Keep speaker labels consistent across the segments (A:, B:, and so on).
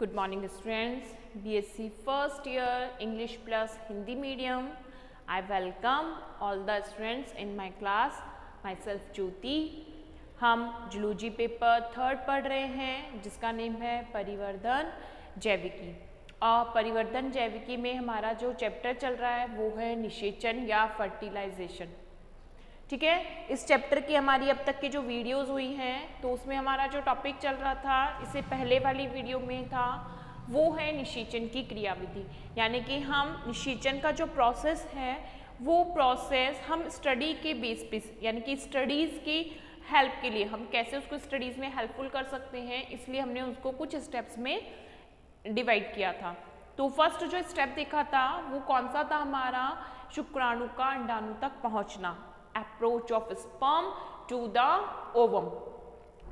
A: Good morning students, BSc first year English plus Hindi medium. I welcome all the students in my class. Myself Jyoti. हम zoology paper 3 पढ़ रहे हैं जिसका name है परिवर्धन जैविकी। और परिवर्धन जैविकी में हमारा जो चैप्टर चल रहा है वो है निषेचन या फर्टिलाइजेशन। ठीक है, इस चैप्टर की हमारी अब तक की जो वीडियोस हुई हैं तो उसमें हमारा जो टॉपिक चल रहा था इससे पहले वाली वीडियो में था वो है निषेचन की क्रियाविधि, यानी कि हम निषेचन का जो प्रोसेस है वो प्रोसेस हम स्टडी के बेस पे यानी कि स्टडीज़ की हेल्प के लिए हम कैसे उसको स्टडीज़ में हेल्पफुल कर सकते हैं, इसलिए हमने उसको कुछ स्टेप्स में डिवाइड किया था। तो फर्स्ट जो स्टेप देखा था वो कौन सा था हमारा, शुक्राणु का अंडाणु तक पहुंचना, approach of sperm to the ovum.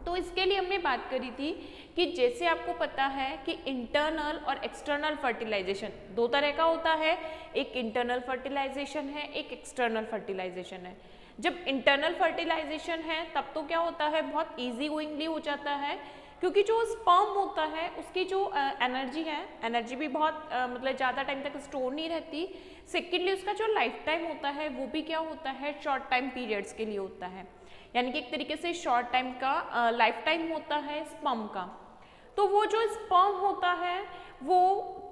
A: तो इसके लिए हमने बात करी थी कि जैसे आपको पता है कि इंटरनल और एक्सटर्नल फर्टिलाइजेशन दो तरह का होता है, एक इंटरनल फर्टिलाइजेशन है, एक एक्सटर्नल फर्टिलाइजेशन है। जब इंटरनल फर्टिलाइजेशन है तब तो क्या होता है, बहुत इजी गोइंगली हो जाता है, क्योंकि जो स्पर्म होता है उसकी जो एनर्जी है, एनर्जी भी बहुत मतलब ज़्यादा टाइम तक स्टोर नहीं रहती। सेकेंडली उसका जो लाइफ टाइम होता है वो भी क्या होता है, शॉर्ट टाइम पीरियड्स के लिए होता है, यानी कि एक तरीके से शॉर्ट टाइम का लाइफ टाइम होता है स्पर्म का। तो वो जो स्पर्म होता है वो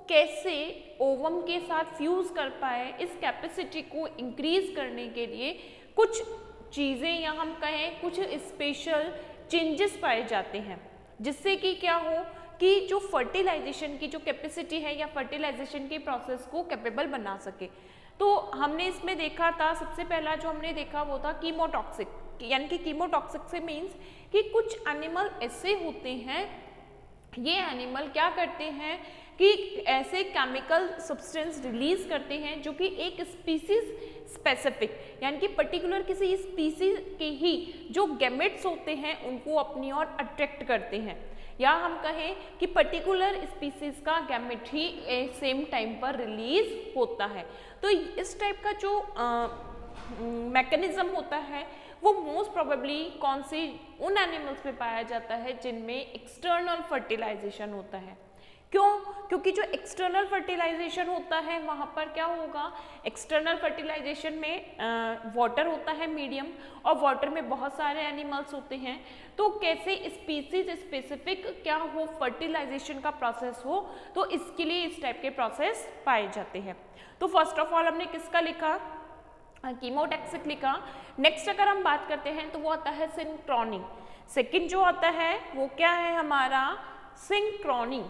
A: कैसे ओवम के साथ फ्यूज कर पाए, इस कैपेसिटी को इंक्रीज करने के लिए कुछ चीज़ें या हम कहें कुछ स्पेशल चेंजेस पाए जाते हैं, जिससे कि क्या हो कि जो फर्टिलाइजेशन की जो कैपेसिटी है या फर्टिलाइजेशन के प्रोसेस को कैपेबल बना सके। तो हमने इसमें देखा था, सबसे पहला जो हमने देखा वो था कीमोटॉक्सिक, यानी कि कीमोटॉक्सिक से मीन्स कि कुछ एनिमल ऐसे होते हैं, ये एनिमल क्या करते हैं कि ऐसे केमिकल सब्सटेंस रिलीज करते हैं जो कि एक स्पीसीज स्पेसिफिक यानी कि पर्टिकुलर किसी स्पीसीज के ही जो गैमेट्स होते हैं उनको अपनी ओर अट्रैक्ट करते हैं, या हम कहें कि पर्टिकुलर स्पीसीज का गैमेट ही सेम टाइम पर रिलीज होता है। तो इस टाइप का जो मैकेनिज्म होता है वो मोस्ट प्रोबेबली कौन से उन एनिमल्स में पाया जाता है जिनमें एक्सटर्नल फर्टिलाइजेशन होता है। क्यों? क्योंकि जो एक्सटर्नल फर्टिलाइजेशन होता है वहाँ पर क्या होगा, एक्सटर्नल फर्टिलाइजेशन में वाटर होता है मीडियम, और वाटर में बहुत सारे एनिमल्स होते हैं। तो कैसे स्पीसीज स्पेसिफिक क्या हो, फर्टिलाइजेशन का प्रोसेस हो, तो इसके लिए इस टाइप के प्रोसेस पाए जाते हैं। तो फर्स्ट ऑफ ऑल हमने किसका लिखा, कीमोटॉक्सिक लिखा। नेक्स्ट अगर हम बात करते हैं तो वो आता है सिंक्रोनी। सेकंड जो आता है वो क्या है हमारा, सिंक्रोनी।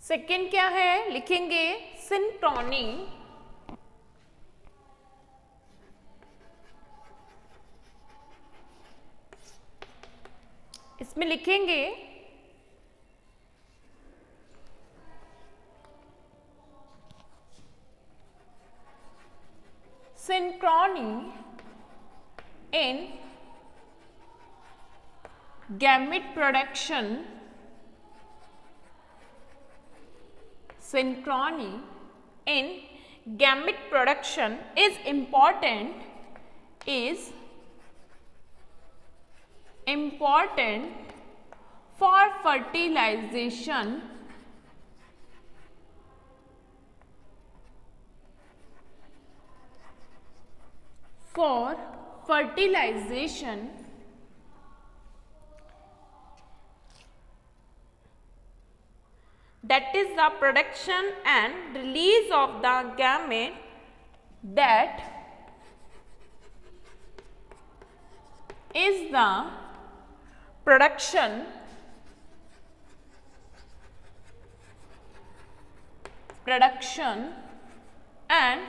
A: सेकेंड क्या है, लिखेंगे सिंक्रोनी। इसमें लिखेंगे synchrony in gamete production, synchrony in gamete production is important for fertilization that is the production and release of the gamete that is the production and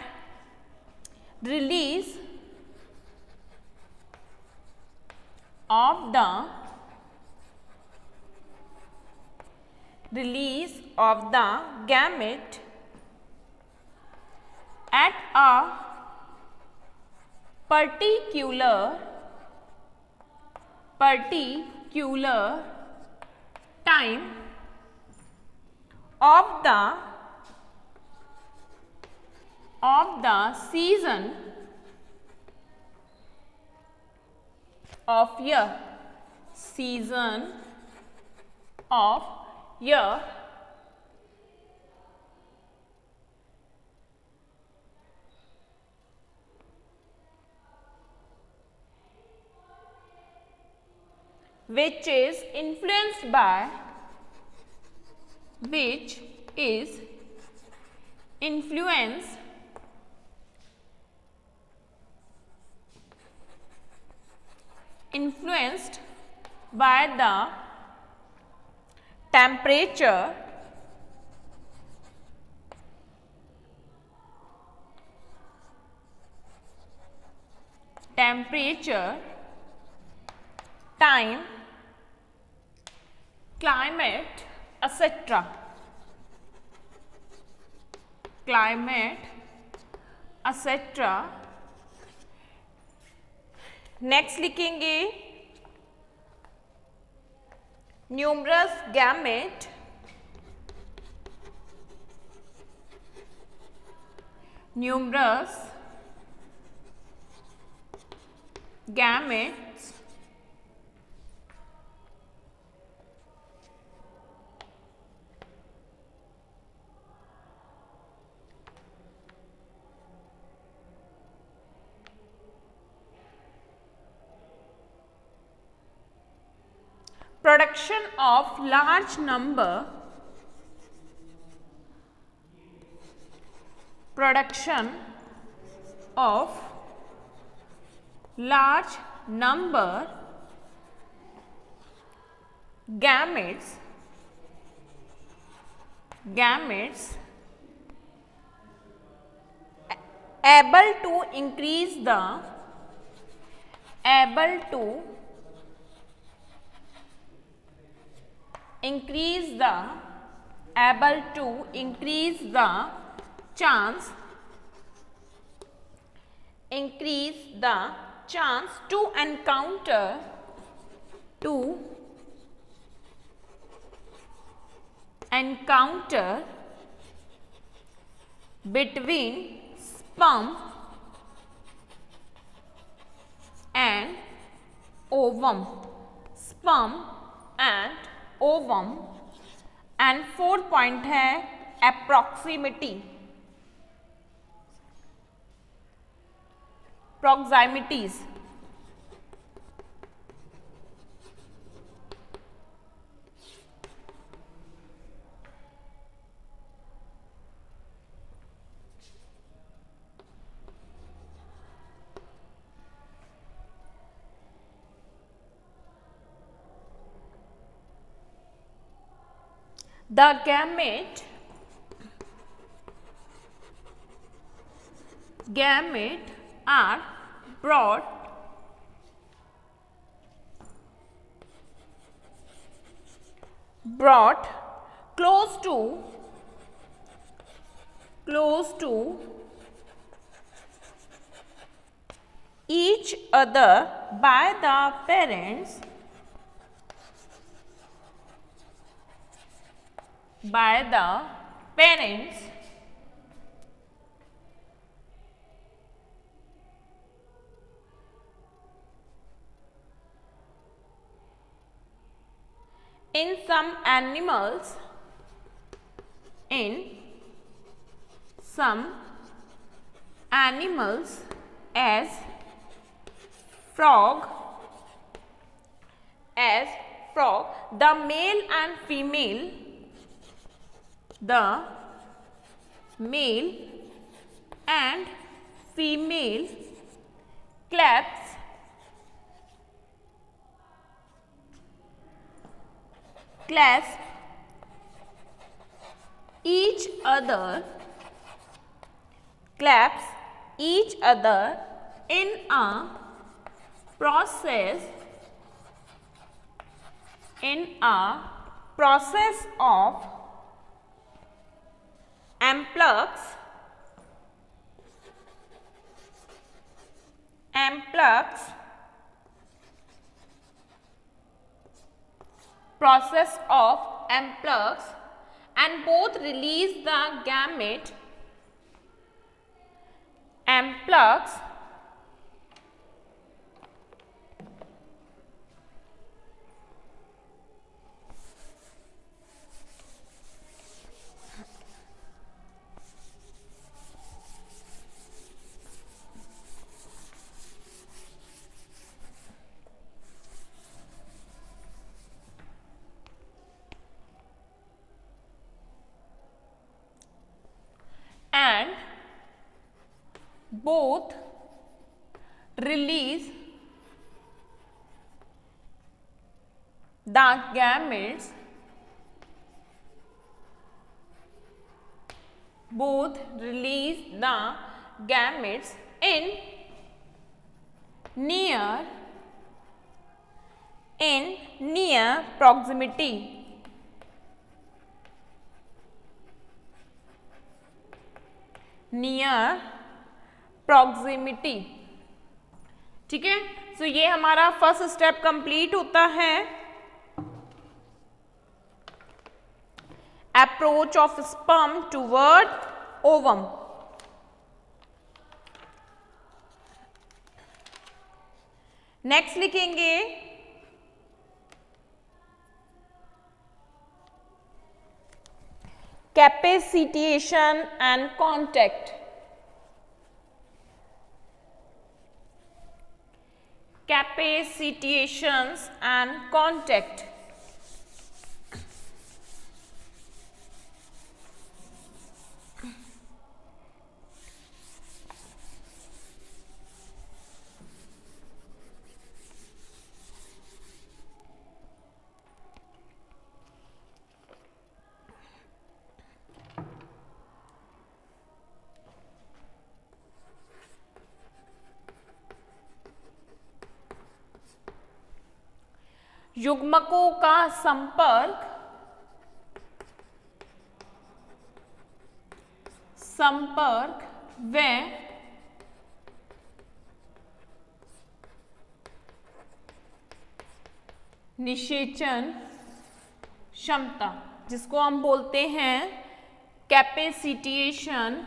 A: release of the release of the gamete at a particular time of the season of year, which is influenced by the temperature, time, climate, etc. Next लिखेंगे numerous gamete, gametes production of large number gametes able to increase the chance to encounter between sperm and ovum, and 4 point है approximities. The gamete are brought close to each other by the parents in some animals as frog, the male and female clasp each other in a process of amplux and both release the gamete amplux and both release the gametes in near proximity. ठीक है, सो ये हमारा first step complete होता है, approach of sperm toward ovum. Next लिखेंगे capacitation and contact. Capacitations and contact. युग्मकों का संपर्क व निषेचन क्षमता, जिसको हम बोलते हैं capacitation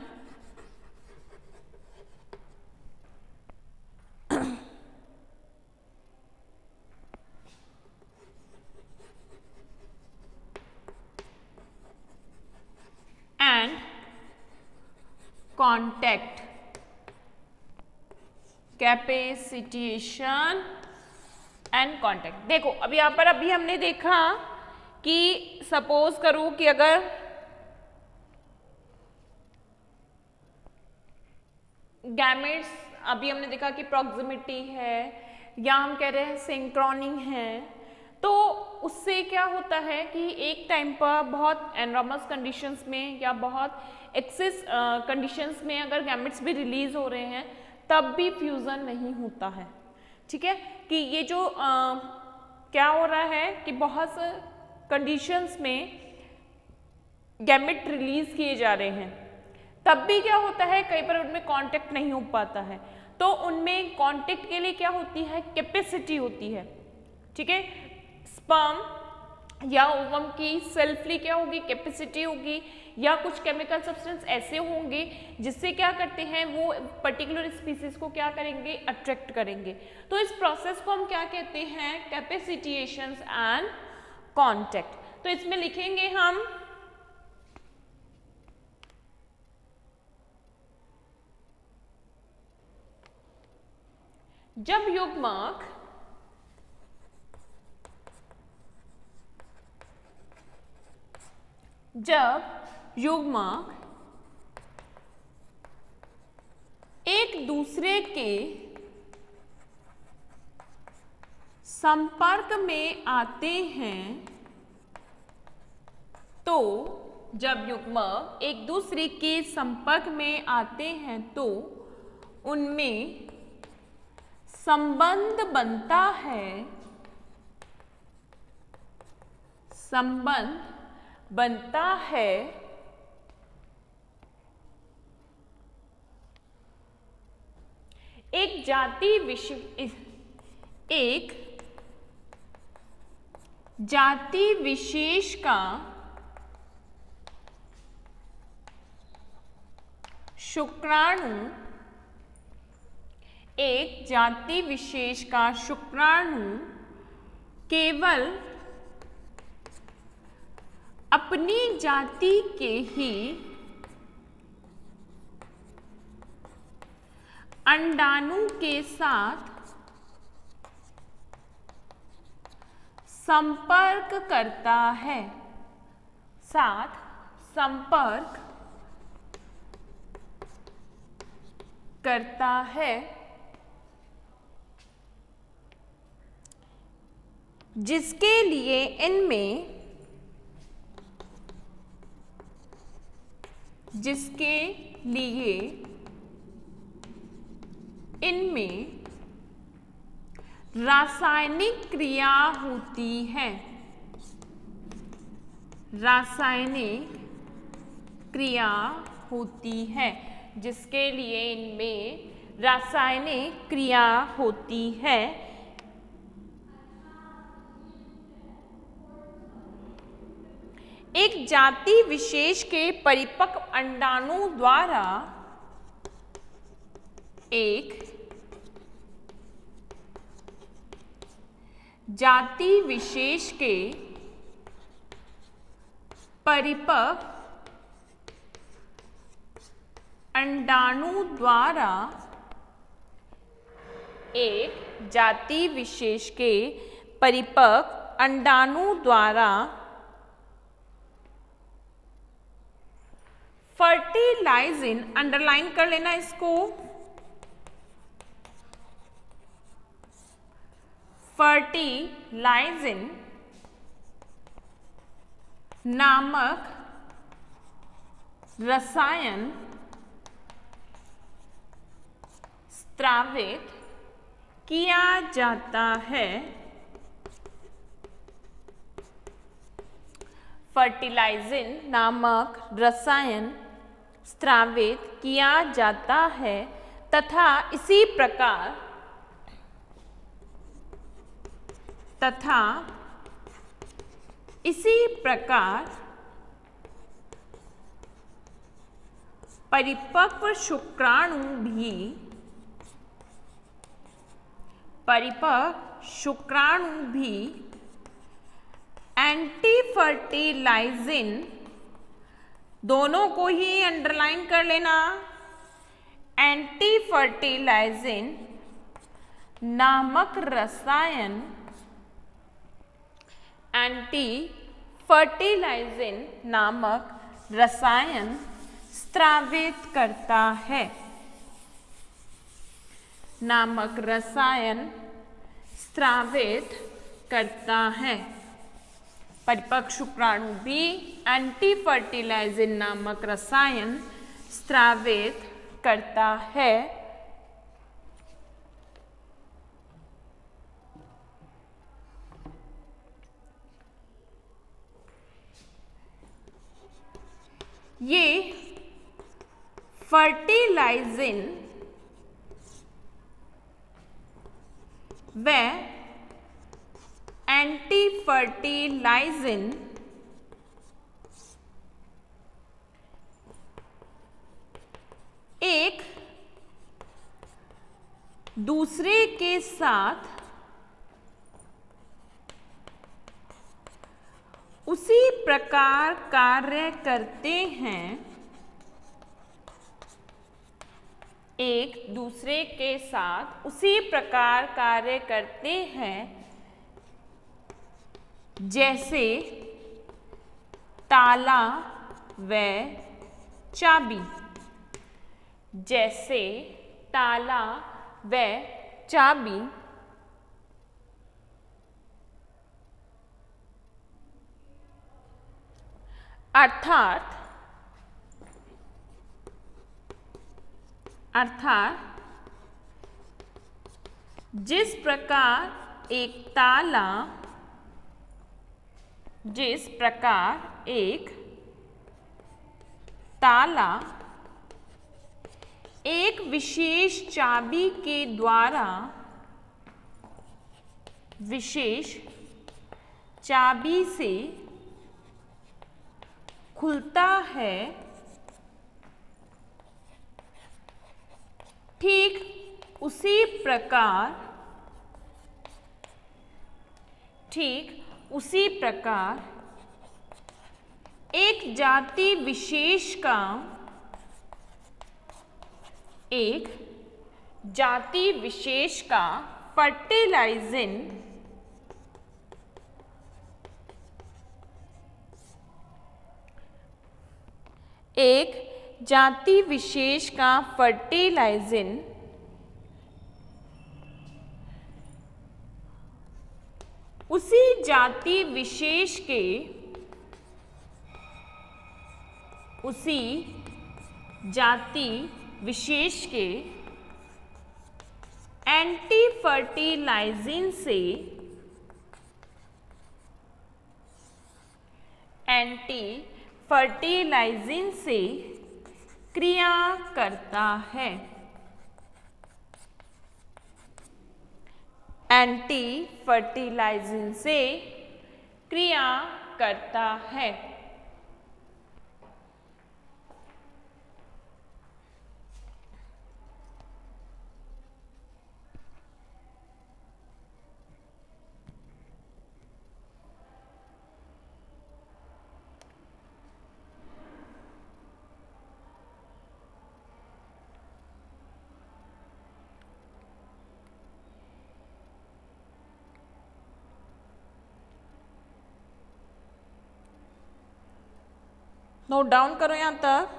A: and contact. Capacitation and contact. देखो अब यहाँ पर अभी हमने देखा कि सपोज करो कि अगर गैमेट्स, अभी हमने देखा कि प्रॉक्सिमिटी है या हम कह रहे हैं सिंक्रोनिंग है, तो उससे क्या होता है कि एक टाइम पर बहुत एनरॉमस कंडीशंस में या बहुत एक्सेस कंडीशंस में अगर गैमेट्स भी रिलीज हो रहे हैं तब भी फ्यूजन नहीं होता है। ठीक है, कि ये जो क्या हो रहा है कि बहुत से कंडीशंस में गैमेट रिलीज किए जा रहे हैं, तब भी क्या होता है कई बार उनमें कांटेक्ट नहीं हो पाता है, तो उनमें कांटेक्ट के लिए क्या होती है, कैपेसिटी होती है। ठीक है, स्पर्म या ओवम की सेल्फली क्या होगी, कैपेसिटी होगी, या कुछ केमिकल सब्सटेंस ऐसे होंगे जिससे क्या करते हैं वो पर्टिकुलर स्पीसीज को क्या करेंगे, अट्रैक्ट करेंगे। तो इस प्रोसेस को हम क्या कहते हैं, कैपेसिटेशंस एंड कांटेक्ट। तो इसमें लिखेंगे हम जब युग्मक एक दूसरे के संपर्क में आते हैं, तो जब युग्मक एक दूसरे के संपर्क में आते हैं तो उनमें संबंध बनता है, संबंध बनता है एक जाति विशेष का शुक्राणु केवल अपनी जाति के ही अंडाणु के साथ संपर्क करता है जिसके लिए इनमें रासायनिक क्रिया होती है जिसके लिए इनमें रासायनिक क्रिया होती है। एक जाति विशेष के परिपक्व अंडाणु द्वारा फर्टिलाइजिंग, अंडरलाइन कर लेना इसको, फर्टिलाइजिंग नामक रसायन स्रावित किया जाता है। फर्टिलाइजिंग नामक रसायन स्रावित किया जाता है तथा इसी प्रकार परिपक्व शुक्राणु भी एंटी फर्टिलाइजिंग, दोनों को ही अंडरलाइन कर लेना, एंटी फर्टिलाइजिंग नामक रसायन स्रावित करता है। परिपक्व शुक्राणु भी एंटी फर्टिलाइजिंग नामक रसायन स्रावित करता है। ये फर्टिलाइजिंग व एंटी फर्टिलाइजिंग एक दूसरे के साथ उसी प्रकार कार्य करते हैं, एक दूसरे के साथ उसी प्रकार कार्य करते हैं जैसे ताला व चाबी, जैसे ताला व चाबी। अर्थात जिस प्रकार एक ताला जिस प्रकार एक ताला एक विशेष चाबी के द्वारा विशेष चाबी से खुलता है, ठीक उसी प्रकार एक जाति विशेष का फर्टिलाइजिंग उसी जाति विशेष के एंटी फर्टिलाइजिंग से क्रिया करता है। एंटी फर्टिलाइजिंग से क्रिया करता है। नोट डाउन करो यहां तक।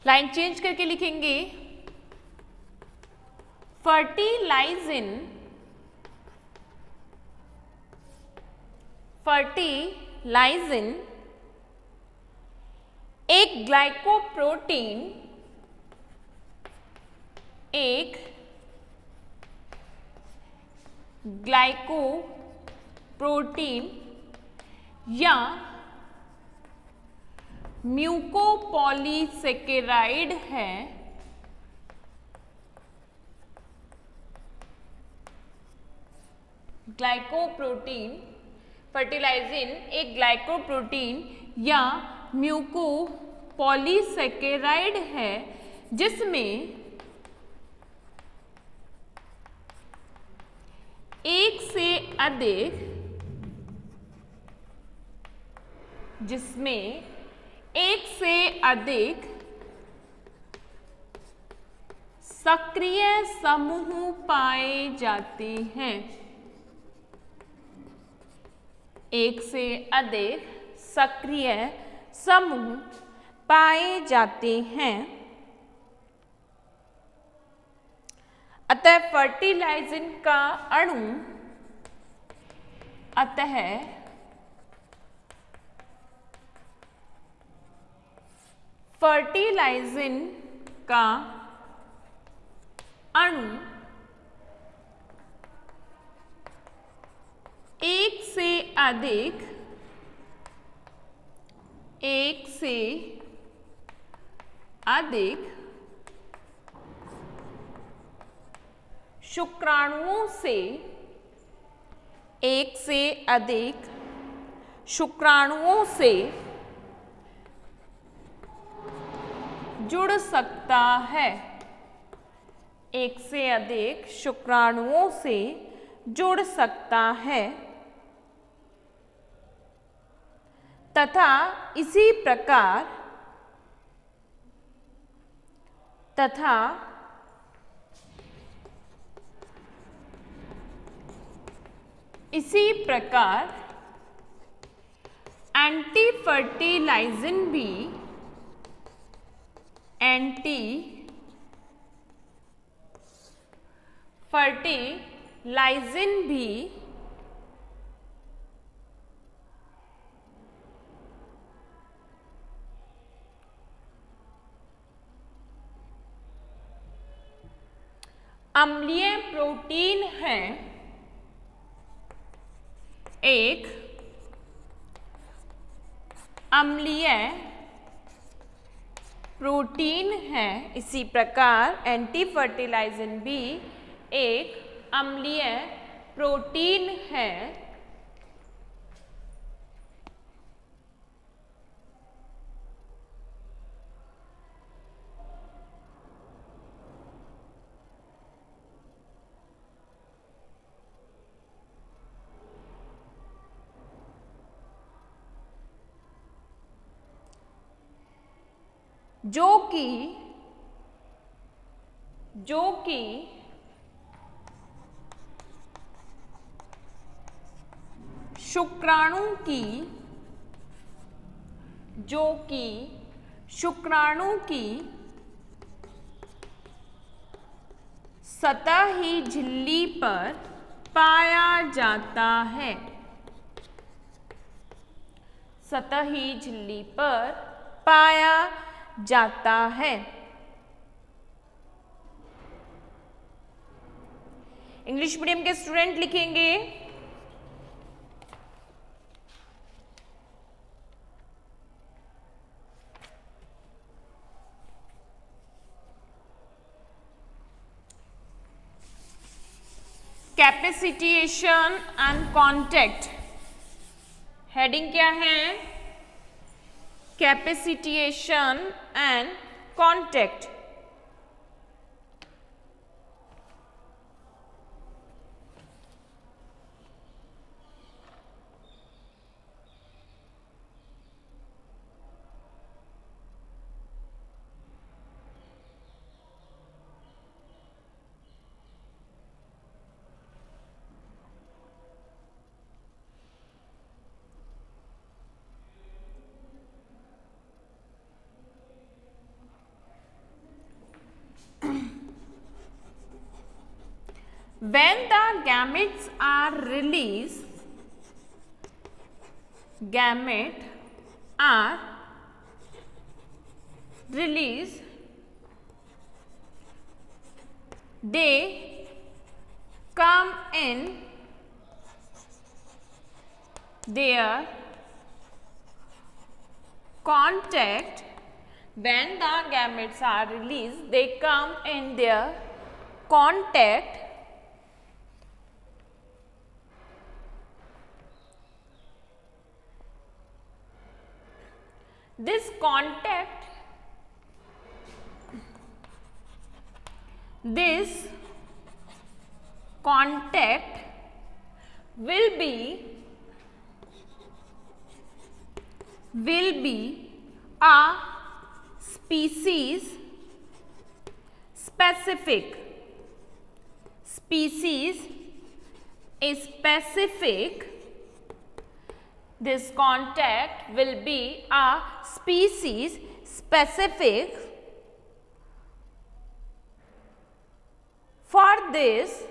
A: लाइन चेंज करके लिखेंगे फर्टिलाइजिंग एक ग्लाइकोप्रोटीन या म्यूकोपॉलीसेकेराइड है फर्टिलाइजिन एक ग्लाइकोप्रोटीन या म्यूकोपॉलीसेकेराइड है जिसमें एक से अधिक सक्रिय समूह पाए जाते हैं। एक से अधिक सक्रिय समूह पाए जाते हैं। अतः फर्टिलाइजिन का अणु फर्टिलाइजिन का अणु एक से अधिक शुक्राणुओं से जुड़ सकता है। एक से अधिक शुक्राणुओं से जुड़ सकता है तथा इसी प्रकार एंटी फर्टिलाइजिन भी अम्लीय प्रोटीन है। एक अम्लीय प्रोटीन है। इसी प्रकार एंटी फर्टिलाइजिन भी एक अम्लीय प्रोटीन है। जो कि शुक्राणु की सतही झिल्ली पर पाया जाता है। सतही झिल्ली पर पाया जाता है। इंग्लिश मीडियम के स्टूडेंट लिखेंगे कैपेसिटेशन एंड कांटेक्ट। हेडिंग क्या है? Capacitation and contact. When the gametes are released, they come in their contact. When the gametes are released, they come in their contact this contact will be a species specific. Species is specific. This contact will be a species specific. For this,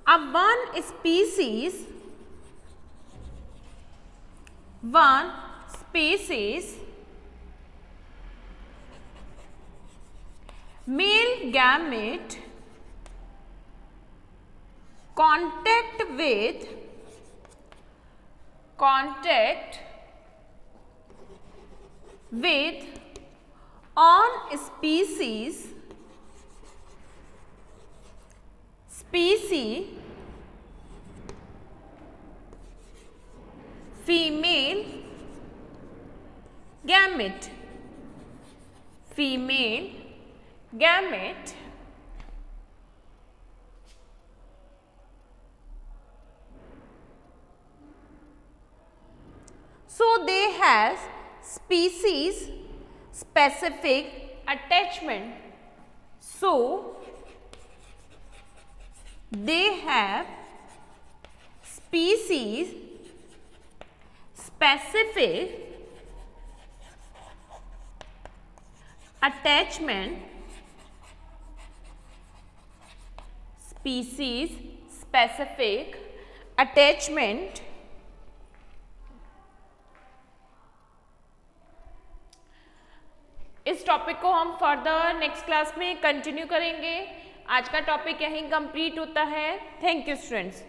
A: a one species male gamete contact with on species female gamete. So they have species specific attachment. So they have species specific attachment. Species specific attachment. इस topic को हम further next class में continue करेंगे. आज का topic यहीं complete होता है. Thank you students.